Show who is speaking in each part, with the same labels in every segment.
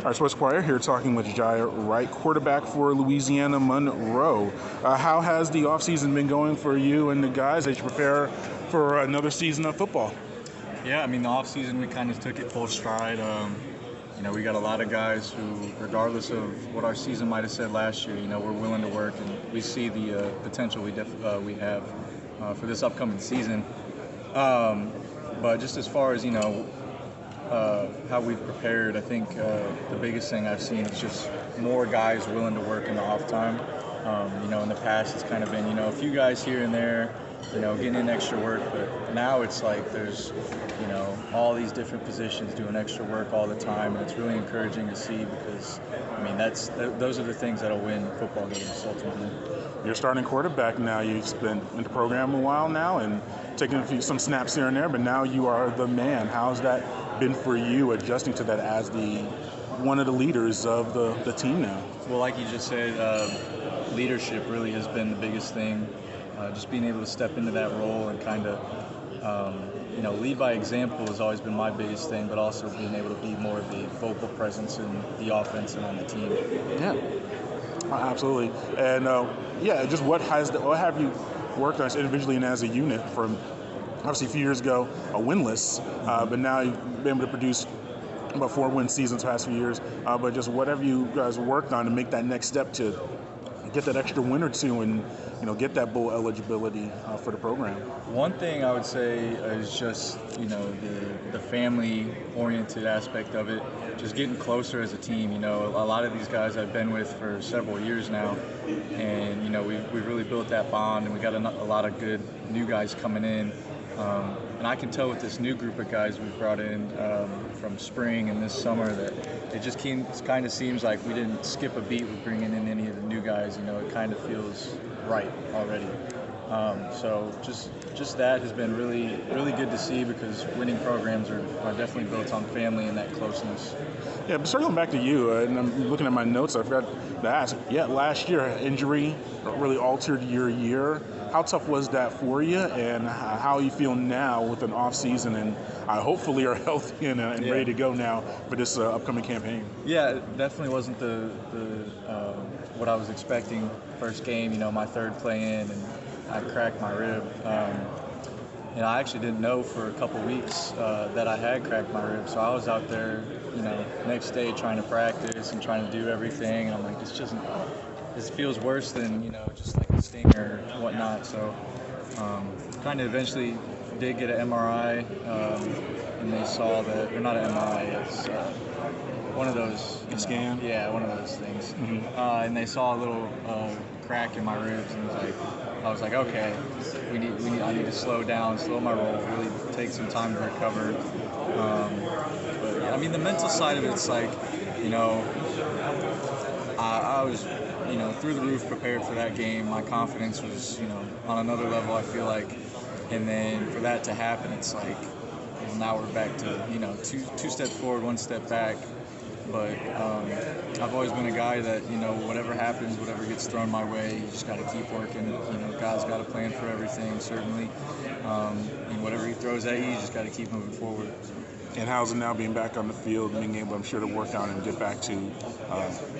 Speaker 1: All right, Sports Inquirer here talking with Jiya Wright, quarterback for Louisiana Monroe. How has the offseason been going for you and the guys as you prepare for another season of football?
Speaker 2: Yeah, I mean, the offseason, we kind of took it full stride. We got a lot of guys who, regardless of what our season might have said last year, we're willing to work, and we see the potential we have for this upcoming season. But just as far as, how we've prepared, I think the biggest thing I've seen is just more guys willing to work in the off time. In the past it's kind of been, a few guys here and there, getting in extra work, but now it's like there's, all these different positions doing extra work all the time, and it's really encouraging to see because, those are the things that'll win football games ultimately.
Speaker 1: You're starting quarterback now. You've been in the program a while now and taking some snaps here and there, but now you are the man. How's that been for you, adjusting to that as one of the leaders of the team now?
Speaker 2: Well, like you just said, leadership really has been the biggest thing. Just being able to step into that role and kind of, lead by example has always been my biggest thing, but also being able to be more of the vocal presence in the offense and on the team.
Speaker 1: Yeah, absolutely. And just what have you worked on individually and as a unit from obviously a few years ago, winless, but now you've been able to produce about 4-win seasons the past few years. But just what have you guys worked on to make that next step to get that extra win or two and get that bowl eligibility for the program?
Speaker 2: One thing I would say is just the family-oriented aspect of it, just getting closer as a team. A lot of these guys I've been with for several years now, and we've really built that bond, and we got a lot of good new guys coming in. And I can tell with this new group of guys we've brought in from spring and this summer that it just kind of seems like we didn't skip a beat with bringing in any of the new guys. It kind of feels right already. So just that has been really, really good to see because winning programs are definitely built on family and that closeness.
Speaker 1: Yeah, but circling back to you, and I'm looking at my notes, I forgot to ask. Yeah, last year, injury really altered your year. How tough was that for you, and how you feel now with an off season and hopefully are healthy and ready to go now for this upcoming campaign?
Speaker 2: Yeah, it definitely wasn't the what I was expecting. First game, my third play in, and I cracked my rib. I actually didn't know for a couple weeks that I had cracked my rib, so I was out there, next day trying to practice and trying to do everything, and I'm like, this feels worse than, just like a stinger and whatnot. So kind of eventually did get an MRI, and they saw that, or not an MRI, it's one of those.
Speaker 1: A scan?
Speaker 2: Yeah, one of those things. Mm-hmm. And they saw a little crack in my ribs, and I was like, okay, I need to slow down, slow my roll, really take some time to recover. But the mental side of it's like, I was, through the roof prepared for that game. My confidence was, on another level, I feel like. And then for that to happen, it's like, now we're back to, two steps forward, one step back. But I've always been a guy that, whatever happens, whatever gets thrown my way, you just got to keep working. God's got a plan for everything, certainly. And whatever he throws at you, you just got to keep moving forward.
Speaker 1: And how's it now being back on the field, being able, I'm sure, to work out and get back to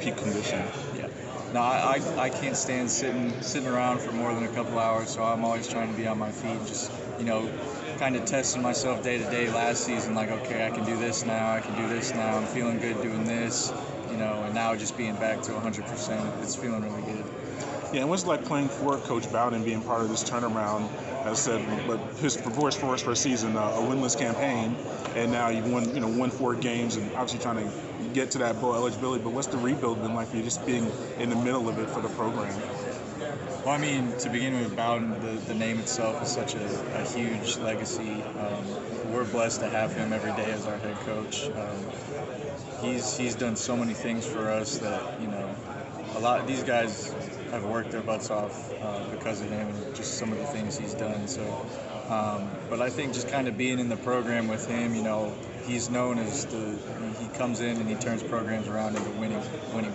Speaker 1: peak condition?
Speaker 2: Yeah. No, I can't stand sitting around for more than a couple hours, so I'm always trying to be on my feet, just, kind of testing myself day to day last season, like, okay, I can do this now, I'm feeling good doing this, and now just being back to 100%, it's feeling really good.
Speaker 1: Yeah, and what's it like playing for Coach Bowden, being part of this turnaround? As I said, but his first season, a winless campaign, and now you've won 4 games, and obviously trying to get to that bowl eligibility. But what's the rebuild been like for you, just being in the middle of it for the program?
Speaker 2: Well, to begin with, Bowden, the name itself is such a huge legacy. We're blessed to have him every day as our head coach. He's done so many things for us that, a lot of these guys have worked their butts off because of him and just some of the things he's done. So, but I think just kind of being in the program with him, he's known as he comes in and he turns programs around into winning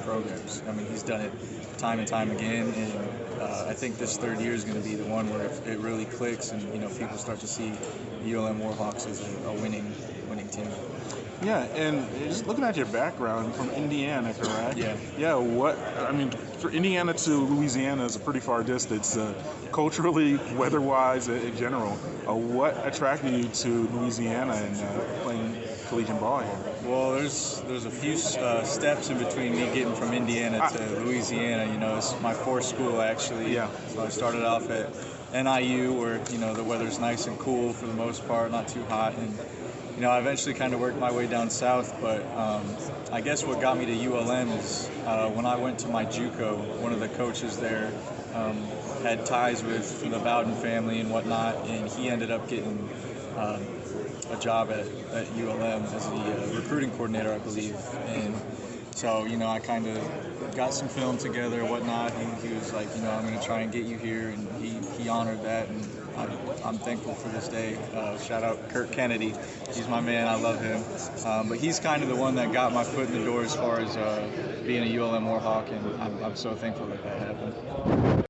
Speaker 2: programs. He's done it time and time again, and I think this third year is going to be the one where it really clicks and people start to see the ULM Warhawks as a winning team.
Speaker 1: Yeah, and just looking at your background from Indiana, correct?
Speaker 2: Yeah.
Speaker 1: Yeah, for Indiana to Louisiana is a pretty far distance, culturally, weather-wise, in general. What attracted you to Louisiana and playing collegiate ball here?
Speaker 2: Well, there's a few steps in between me getting from Indiana to Louisiana. You know, it's my fourth school actually.
Speaker 1: Yeah.
Speaker 2: So I started off at NIU, where the weather's nice and cool for the most part, not too hot, and I eventually kind of worked my way down south. But I guess what got me to ULM is when I went to my JUCO, one of the coaches there had ties with the Bowden family and whatnot, and he ended up getting a job at ULM as the recruiting coordinator, I believe. And so, I kind of got some film together and whatnot, and he was like, I'm going to try and get you here, and he honored that, and I'm thankful for this day. Shout out Kurt Kennedy. He's my man. I love him. But he's kind of the one that got my foot in the door as far as being a ULM Warhawk, and I'm so thankful that happened.